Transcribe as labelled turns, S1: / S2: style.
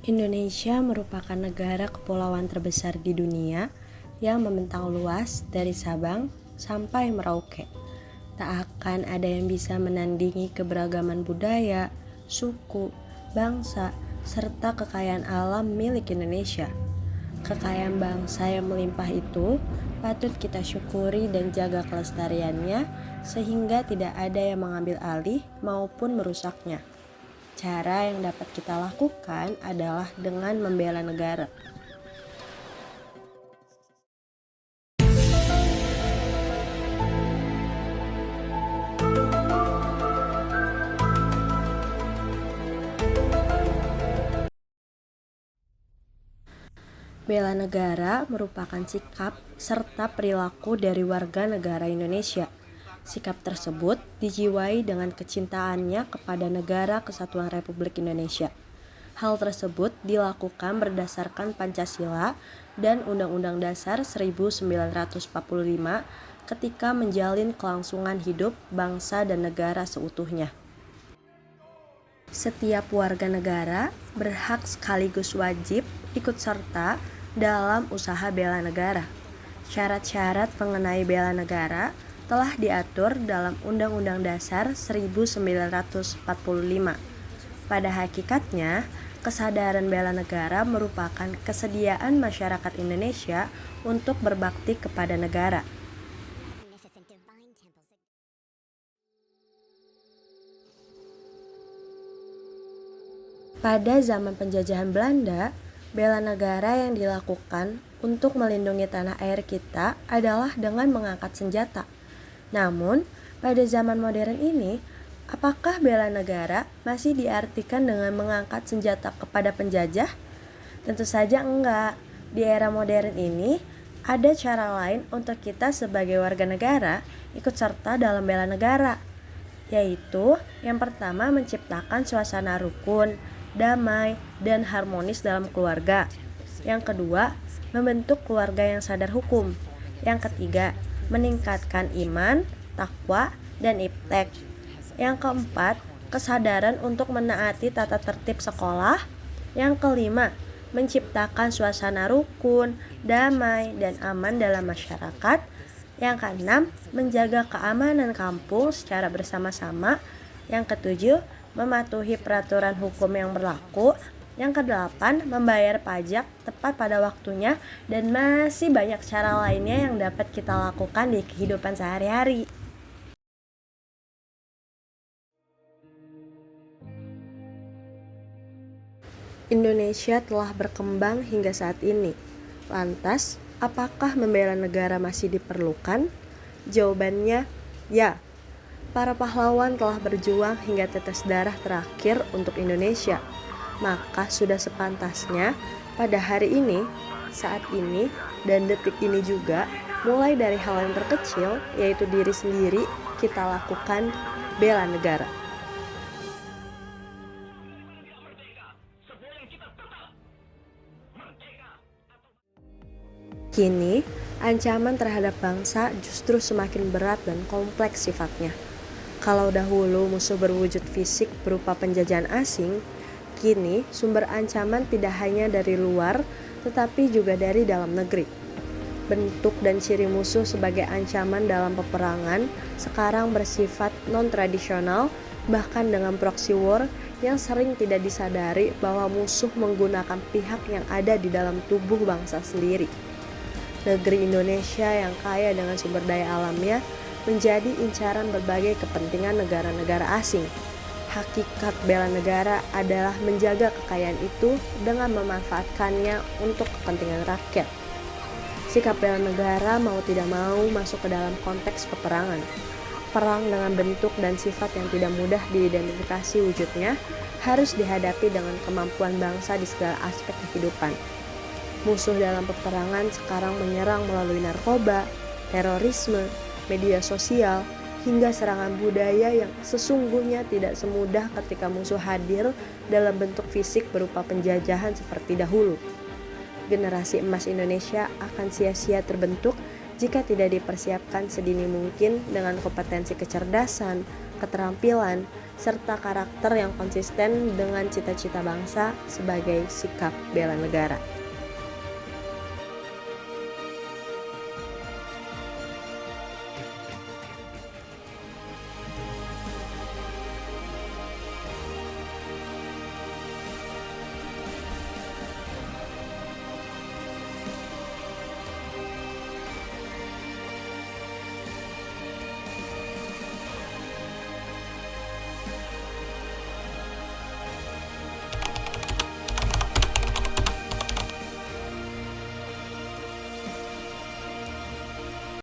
S1: Indonesia merupakan negara kepulauan terbesar di dunia yang membentang luas dari Sabang sampai Merauke. Tak akan ada yang bisa menandingi keberagaman budaya, suku, bangsa, serta kekayaan alam milik Indonesia. Kekayaan bangsa yang melimpah itu patut kita syukuri dan jaga kelestariannya sehingga tidak ada yang mengambil alih maupun merusaknya. Cara yang dapat kita lakukan adalah dengan membela negara. Bela negara merupakan sikap serta perilaku dari warga negara Indonesia. Sikap tersebut dijiwai dengan kecintaannya kepada Negara Kesatuan Republik Indonesia. Hal tersebut dilakukan berdasarkan Pancasila dan Undang-Undang Dasar 1945 ketika menjalin kelangsungan hidup bangsa dan negara seutuhnya. Setiap warga negara berhak sekaligus wajib ikut serta dalam usaha bela negara. Syarat-syarat mengenai bela negara telah diatur dalam Undang-Undang Dasar 1945. Pada hakikatnya, kesadaran bela negara merupakan kesediaan masyarakat Indonesia untuk berbakti kepada negara. Pada zaman penjajahan Belanda, bela negara yang dilakukan untuk melindungi tanah air kita adalah dengan mengangkat senjata. Namun, pada zaman modern ini, apakah bela negara masih diartikan dengan mengangkat senjata kepada penjajah? Tentu saja enggak. Di era modern ini, ada cara lain untuk kita sebagai warga negara ikut serta dalam bela negara, yaitu yang pertama menciptakan suasana rukun, damai, dan harmonis dalam keluarga. Yang kedua, membentuk keluarga yang sadar hukum. Yang ketiga, meningkatkan iman, takwa, dan iptek. Yang keempat, kesadaran untuk menaati tata tertib sekolah. Yang kelima, menciptakan suasana rukun, damai, dan aman dalam masyarakat. Yang keenam, menjaga keamanan kampung secara bersama-sama. Yang ketujuh, mematuhi peraturan hukum yang berlaku. Yang kedelapan, membayar pajak tepat pada waktunya, dan masih banyak cara lainnya yang dapat kita lakukan di kehidupan sehari-hari. Indonesia telah berkembang hingga saat ini. Lantas, apakah membela negara masih diperlukan? Jawabannya, ya. Para pahlawan telah berjuang hingga tetes darah terakhir untuk Indonesia. Maka sudah sepantasnya pada hari ini, saat ini, dan detik ini juga, mulai dari hal yang terkecil, yaitu diri sendiri, kita lakukan bela negara. Kini, ancaman terhadap bangsa justru semakin berat dan kompleks sifatnya. Kalau dahulu musuh berwujud fisik berupa penjajahan asing, kini sumber ancaman tidak hanya dari luar, tetapi juga dari dalam negeri. Bentuk dan ciri musuh sebagai ancaman dalam peperangan sekarang bersifat non-tradisional, bahkan dengan proxy war yang sering tidak disadari bahwa musuh menggunakan pihak yang ada di dalam tubuh bangsa sendiri. Negeri Indonesia yang kaya dengan sumber daya alamnya menjadi incaran berbagai kepentingan negara-negara asing. Hakikat bela negara adalah menjaga kekayaan itu dengan memanfaatkannya untuk kepentingan rakyat. Sikap bela negara mau tidak mau masuk ke dalam konteks peperangan. Perang dengan bentuk dan sifat yang tidak mudah diidentifikasi wujudnya harus dihadapi dengan kemampuan bangsa di segala aspek kehidupan. Musuh dalam peperangan sekarang menyerang melalui narkoba, terorisme, media sosial, hingga serangan budaya yang sesungguhnya tidak semudah ketika musuh hadir dalam bentuk fisik berupa penjajahan seperti dahulu. Generasi emas Indonesia akan sia-sia terbentuk jika tidak dipersiapkan sedini mungkin dengan kompetensi kecerdasan, keterampilan, serta karakter yang konsisten dengan cita-cita bangsa sebagai sikap bela negara.